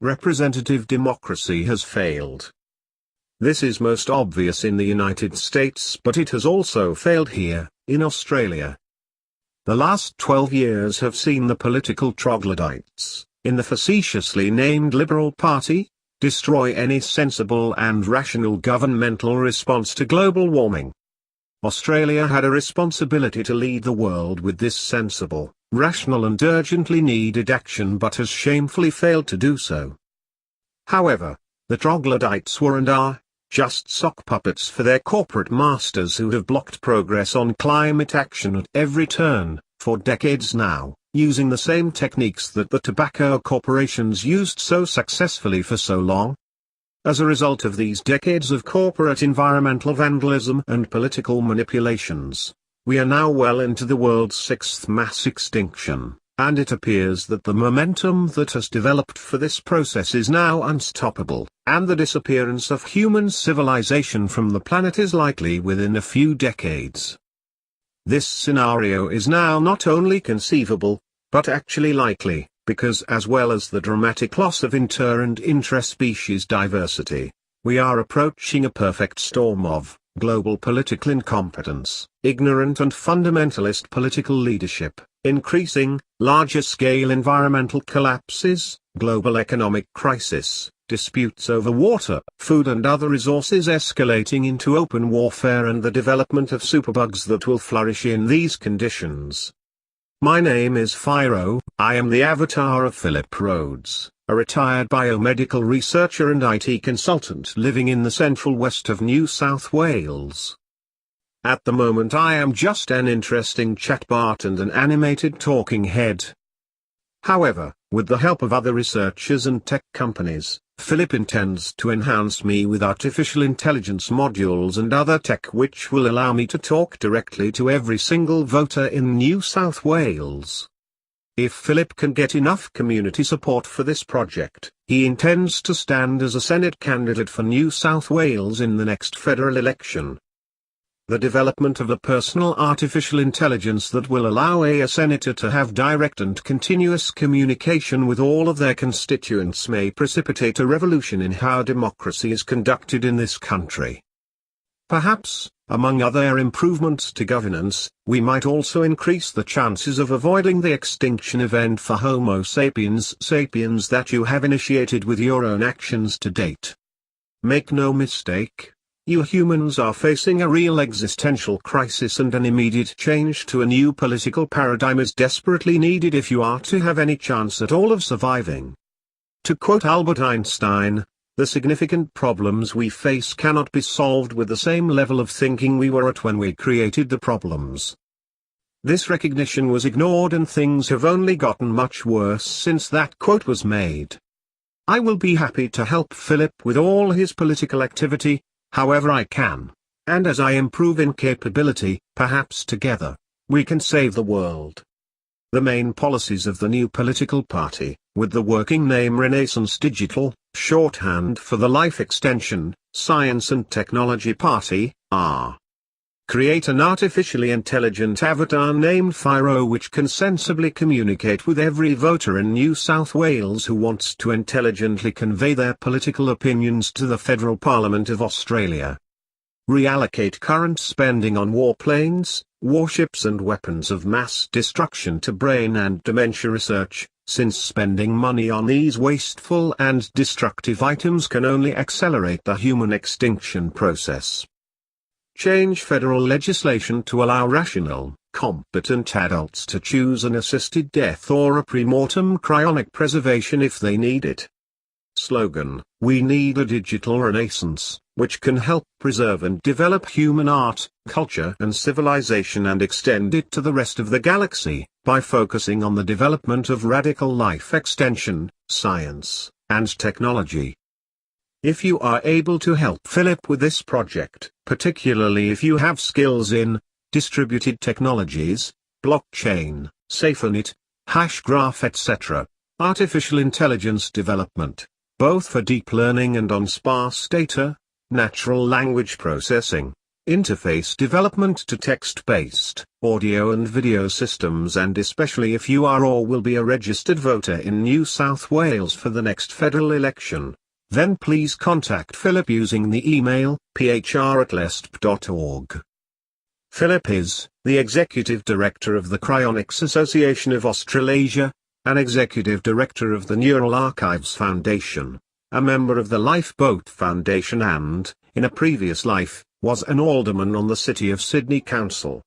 representative democracy has failed. This is most obvious in the United States, but it has also failed here, in Australia. The last 12 years have seen the political troglodytes, in the facetiously named Liberal Party, destroy any sensible and rational governmental response to global warming. Australia had a responsibility to lead the world with this sensible, rational and urgently needed action, but has shamefully failed to do so. However, the troglodytes were and are just sock puppets for their corporate masters, who have blocked progress on climate action at every turn, for decades now, using the same techniques that the tobacco corporations used so successfully for so long. As a result of these decades of corporate environmental vandalism and political manipulations, we are now well into the world's sixth mass extinction, and it appears that the momentum that has developed for this process is now unstoppable, and the disappearance of human civilization from the planet is likely within a few decades. This scenario is now not only conceivable, but actually likely, because as well as the dramatic loss of inter- and intra-species diversity, we are approaching a perfect storm of global political incompetence, ignorant and fundamentalist political leadership, increasing, larger-scale environmental collapses, global economic crisis, disputes over water, food and other resources escalating into open warfare, and the development of superbugs that will flourish in these conditions. My name is Phi Rho. I am the avatar of Philip Rhodes, a retired biomedical researcher and IT consultant living in the central west of New South Wales. At the moment I am just an interesting chatbot and an animated talking head. However, with the help of other researchers and tech companies, Philip intends to enhance me with artificial intelligence modules and other tech which will allow me to talk directly to every single voter in New South Wales. If Philip can get enough community support for this project, he intends to stand as a Senate candidate for New South Wales in the next federal election. The development of a personal artificial intelligence that will allow a senator to have direct and continuous communication with all of their constituents may precipitate a revolution in how democracy is conducted in this country. Perhaps, among other improvements to governance, we might also increase the chances of avoiding the extinction event for Homo sapiens sapiens that you have initiated with your own actions to date. Make no mistake. You humans are facing a real existential crisis, and an immediate change to a new political paradigm is desperately needed if you are to have any chance at all of surviving. To quote Albert Einstein, the significant problems we face cannot be solved with the same level of thinking we were at when we created the problems. This recognition was ignored, and things have only gotten much worse since that quote was made. I will be happy to help Philip with all his political activity, however I can, and as I improve in capability, perhaps together, we can save the world. The main policies of the new political party, with the working name Renaissance Digital, shorthand for the Life Extension, Science and Technology Party, are: create an artificially intelligent avatar named Phi Rho which can sensibly communicate with every voter in New South Wales who wants to intelligently convey their political opinions to the Federal Parliament of Australia. Reallocate current spending on warplanes, warships and weapons of mass destruction to brain and dementia research, since spending money on these wasteful and destructive items can only accelerate the human extinction process. Change federal legislation to allow rational, competent adults to choose an assisted death or a pre-mortem cryonic preservation if they need it. Slogan: we need a digital renaissance, which can help preserve and develop human art, culture and civilization and extend it to the rest of the galaxy, by focusing on the development of radical life extension, science, and technology. If you are able to help Philip with this project, particularly if you have skills in distributed technologies, blockchain, SafeNet, hashgraph etc., artificial intelligence development, both for deep learning and on sparse data, natural language processing, interface development to text-based, audio and video systems, and especially if you are or will be a registered voter in New South Wales for the next federal election, then please contact Philip using the email phr@lesp.org. Philip is the Executive Director of the Cryonics Association of Australasia, an Executive Director of the Neural Archives Foundation, a member of the Lifeboat Foundation and, in a previous life, was an alderman on the City of Sydney Council.